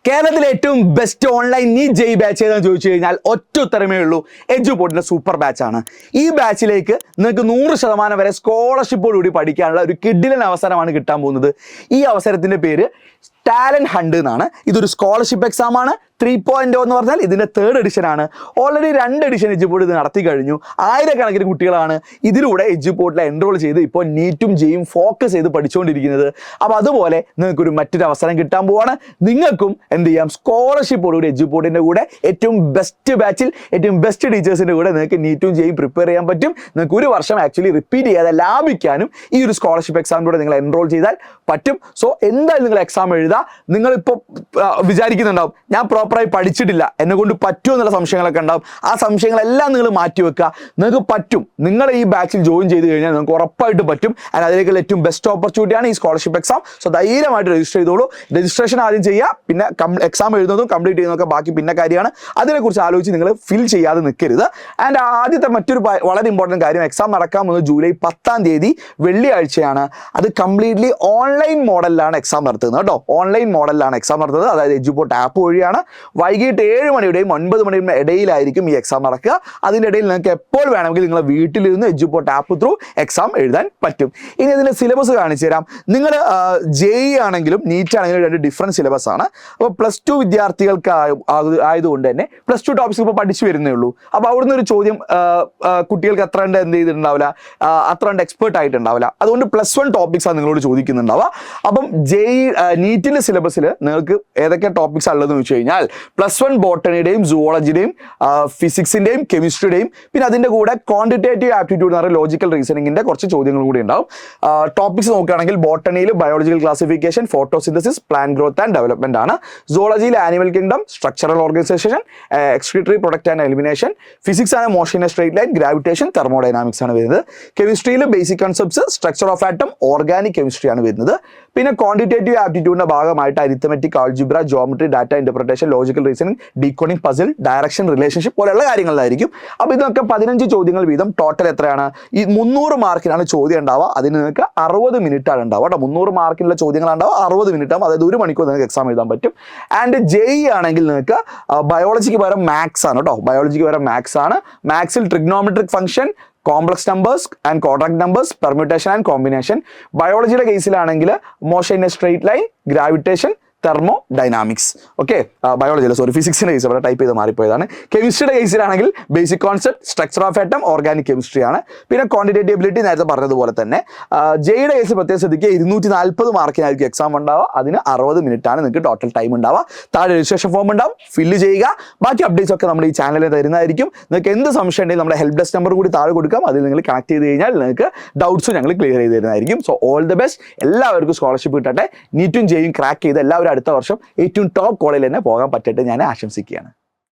കേരളത്തിലെ ഏറ്റവും best online NEET JEE batch ഏതാണെന്ന് ചോദിച്ചു കഴിഞ്ഞാൽ ഒറ്റ ഉത്തരമേ ഉള്ളൂ. എഡ്യൂപോർട്ടിന്റെ സൂപ്പർ ബാച്ചാണ്. ഈ ബാച്ചിലേക്ക് നിങ്ങൾക്ക് 100% വരെ സ്കോളർഷിപ്പോടുകൂടി പഠിക്കാനുള്ള ഒരു കിഡിലൻ അവസരമാണ് കിട്ടാൻ പോകുന്നത്. ഈ അവസരത്തിന്റെ പേര് ടാലന്റ് ഹണ്ട് എന്നാണ്. ഇതൊരു സ്കോളർഷിപ്പ് എക്സാം ആണ്. 3.0 എന്ന് പറഞ്ഞാൽ ഇതിന്റെ 3rd എഡിഷൻ ആണ്. ഓൾറെഡി 2 എഡിഷൻ എഡ്യൂപോർട്ട് ഇത് നടത്തി കഴിഞ്ഞു. ആയിരക്കണക്കിന് കുട്ടികളാണ് ഇതിലൂടെ എഡ്യൂപോർട്ടിൽ എൻറോൾ ചെയ്ത് ഇപ്പോൾ നീറ്റും ജെയും ഫോക്കസ് ചെയ്ത് പഠിച്ചുകൊണ്ടിരിക്കുന്നത്. അപ്പോൾ അതുപോലെ നിങ്ങൾക്കൊരു മറ്റൊരു അവസരം കിട്ടാൻ പോവാണ്. നിങ്ങൾക്കും എന്ത് ചെയ്യാം, സ്കോളർഷിപ്പോടുകൂടി എഡ്യൂപോർട്ടിന്റെ കൂടെ ഏറ്റവും ബെസ്റ്റ് ബാച്ചിൽ ഏറ്റവും ബെസ്റ്റ് ടീച്ചേഴ്സിന്റെ കൂടെ നിങ്ങൾക്ക് നീറ്റും ജെയും പ്രിപ്പയർ ചെയ്യാൻ പറ്റും. നിങ്ങൾക്ക് ഒരു വർഷം ആക്ച്വലി റിപ്പീറ്റ് ചെയ്യാതെ ലാഭിക്കാനും ഈ ഒരു സ്കോളർഷിപ്പ് എക്സാമിലൂടെ നിങ്ങൾ എൻറോൾ ചെയ്താൽ പറ്റും. സോ എന്തായാലും നിങ്ങൾ എക്സാം എഴുതുക. നിങ്ങളിപ്പോൾ വിചാരിക്കുന്നുണ്ടാവും ഞാൻ പ്രോപ്പറായി പഠിച്ചിട്ടില്ല, എന്നെ കൊണ്ട് പറ്റുമോ എന്നുള്ള സംശയങ്ങളൊക്കെ ഉണ്ടാവും. ആ സംശയങ്ങളെല്ലാം നിങ്ങൾ മാറ്റി വെക്കുക. നിങ്ങൾക്ക് പറ്റും. നിങ്ങൾ ഈ ബാച്ചിൽ ജോയിൻ ചെയ്ത് കഴിഞ്ഞാൽ നിങ്ങൾക്ക് ഉറപ്പായിട്ട് പറ്റും. ആൻഡ് അതിലേക്കുള്ള ഏറ്റവും ബെസ്റ്റ് ഓപ്പർച്യൂണിറ്റിയാണ് ഈ സ്കോളർഷിപ്പ് എക്സാം. സോ ധൈര്യമായിട്ട് രജിസ്റ്റർ ചെയ്തോളൂ. രജിസ്ട്രേഷൻ ആദ്യം ചെയ്യുക, പിന്നെ എക്സാം എഴുതുന്നതും കംപ്ലീറ്റ് ചെയ്യുന്നതൊക്കെ ബാക്കി പിന്നെ കാര്യമാണ്. അതിനെക്കുറിച്ച് ആലോചിച്ച് നിങ്ങൾ ഫിൽ ചെയ്യാതെ നിൽക്കരുത്. ആൻഡ് ആദ്യത്തെ മറ്റൊരു വളരെ ഇമ്പോർട്ടൻറ്റ് കാര്യം, എക്സാം നടക്കാൻ പോകുന്നത് ജൂലൈ 10 വെള്ളിയാഴ്ചയാണ്. അത് കംപ്ലീറ്റ്ലി ഓൺലൈൻ മോഡലിലാണ് എക്സാം നടത്തുന്നത് കേട്ടോ. ഓൺലൈൻ മോഡലിലാണ് എക്സാം നടത്തുന്നത്. അതായത് എഡ്യൂപോർട്ട് ആപ്പ് വഴിയാണ്. വൈകിട്ട് 7 മണിയുടെയും 9 മണിയുടെ ഇടയിലായിരിക്കും ഈ എക്സാം നടക്കുക. അതിൻ്റെ ഇടയിൽ നിങ്ങൾക്ക് എപ്പോൾ വേണമെങ്കിൽ നിങ്ങളെ വീട്ടിലിരുന്ന് എഡ്യൂപോർട്ട് ആപ്പ് ത്രൂ എക്സാം എഴുതാൻ പറ്റും. ഇനി ഇതിൻ്റെ സിലബസ് കാണിച്ചു തരാം. നിങ്ങൾ ജെഇ ആണെങ്കിലും നീറ്റ് ആണെങ്കിലും 2 ഡിഫറൻറ്റ് സിലബസ് ആണ്. അപ്പോൾ +2 വിദ്യാർത്ഥികൾക്ക് ആയതുകൊണ്ട് തന്നെ +2 ടോപ്പിക്സ് ഇപ്പോൾ പഠിച്ചു വരുന്നേ ഉള്ളൂ. അപ്പോൾ അവിടുന്ന് ഒരു ചോദ്യം കുട്ടികൾക്ക് അത്ര കണ്ട് എന്ത് ചെയ്തിട്ടുണ്ടാവില്ല, അത്ര കണ്ട് എക്സ്പേർട്ട് ആയിട്ടുണ്ടാവില്ല. അതുകൊണ്ട് +1 ടോപ്പിക്സ് ആണ് നിങ്ങളോട് ചോദിക്കുന്നുണ്ടാവുക. അപ്പം ജെഇ നീറ്റിൻ്റെ സിലബസിൽ നിങ്ങൾക്ക് ഏതൊക്കെ ടോപ്പിക്സ് ഉള്ളതെന്ന് വെച്ച് കഴിഞ്ഞാൽ +1 ബോട്ടണിയുടെയും സുവോളജിയുടെയും ഫിസിക്സിന്റെയും കെമിസ്ട്രിയുടെയും പിന്നെ അതിന്റെ കൂടെ ക്വാണ്ടിറ്റേറ്റീവ് ആപ്റ്റിറ്റ്യൂഡ് എന്ന് പറയുന്ന ലോജിക്കൽ റീസണിങ്ങിന്റെ കുറച്ച് ചോദ്യങ്ങൾ കൂടി ഉണ്ടാവും. ടോപ്പിക്സ് നോക്കുകയാണെങ്കിൽ ബോട്ടണിയിൽ biological classification, photosynthesis, plant growth and development ആണ്. സുവോളജിയിൽ animal kingdom, structural organisation, excretory product and elimination. Physics ആണ് motion in a straight line, gravitation, thermodynamics ആണ് വരുന്നത്. കെമിസ്ട്രിയിൽ basic concepts, structure of atom, organic chemistry ആണ് വരുന്നത്. പിന്നെ ക്വാണ്ടിറ്റേറ്റീവ് ആപ്റ്റിറ്റ്യൂഡിന്റെ ഭാഗമായിട്ട് arithmetic, algebra, geometry, data interpretation, logical reasoning, decoding, puzzle, direction, relationship പോലെയുള്ള കാര്യങ്ങളിലായിരിക്കും. അപ്പോൾ ഇതൊക്കെ 15 ചോദ്യങ്ങൾ വീതം. ടോട്ടൽ എത്രയാണ്? ഈ 300 മാർക്കിനാണ് ചോദ്യം ഉണ്ടാവുക. അതിന് നിങ്ങൾക്ക് 60 മിനിറ്റ് ആണ് ഉണ്ടാവുക കേട്ടോ. 300 മാർക്കിനുള്ള ചോദ്യങ്ങളാണ് ഉണ്ടാവുക. 60 മിനിറ്റ് ആകും. അതായത് 1 മണിക്കൂർ നിങ്ങൾക്ക് എക്സാം എഴുതാൻ പറ്റും. ആൻഡ് ജെഇ ആണെങ്കിൽ നിങ്ങൾക്ക് ബയോളജിക്ക് പകരം മാത്സ് ആണ് കേട്ടോ. ബയോളജിക്ക് പകരം മാത്സ് ആണ്. മാത്സിൽ trigonometric function, complex numbers and quadratic numbers, permutation and combination. ബയോളജിയുടെ കേസിലാണെങ്കിൽ motion in a straight line, gravitation, thermodynamics. Okay, ബയോളജിയിൽ ഫിസിക്സിന്റെ കേസ് അവിടെ ടൈപ്പ് ചെയ്ത് മാറിപ്പോയതാണ്. കെമിസ്ട്രിയുടെ കേസിലാണെങ്കിൽ basic concept, structure of atom, organic chemistry ആണ്. പിന്നെ ക്വാണ്ടിറ്റേറ്റീവ് എബിലിറ്റി നേരത്തെ പറഞ്ഞതുപോലെ തന്നെ. ജെയുടെ കേസ് പ്രത്യേകം ശ്രദ്ധിക്കുക, 240 മാർക്കിനായിരിക്കും എക്സാം ഉണ്ടാവുക. അതിന് 60 മിനിറ്റ് ആണ് നിങ്ങൾക്ക് ടോട്ടൽ ടൈം ഉണ്ടാവുക. താഴെ രജിസ്ട്രേഷൻ ഫോം ഉണ്ടാവും, ഫില്ല് ചെയ്യുക. ബാക്കി അപ്ഡേറ്റ്സ് ഒക്കെ നമ്മൾ ഈ ചാനലിൽ തരുന്നതായിരിക്കും. നിങ്ങൾക്ക് എന്ത് സംശയം ഉണ്ടെങ്കിൽ നമ്മുടെ ഹെൽപ്പ് ഡെസ്ക് നമ്പർ കൂടി താഴെ കൊടുക്കാം. അതിൽ നിങ്ങൾ കണക്ട് ചെയ്ത് കഴിഞ്ഞാൽ നിങ്ങൾക്ക് ഡൗട്ട്സും ഞങ്ങൾ ക്ലിയർ ചെയ്ത് തരുന്നതായിരിക്കും. So all the best. എല്ലാവർക്കും സ്കോളർഷിപ്പ് കിട്ടട്ടെ. നീറ്റും ജെയും ക്രാക്ക് ചെയ്ത് എല്ലാവരും അടുത്ത വർഷം ഏറ്റവും ടോപ്പ് കോളേജിൽ തന്നെ പോകാൻ പറ്റട്ടെ ഞാൻ ആശംസിക്കുകയാണ്.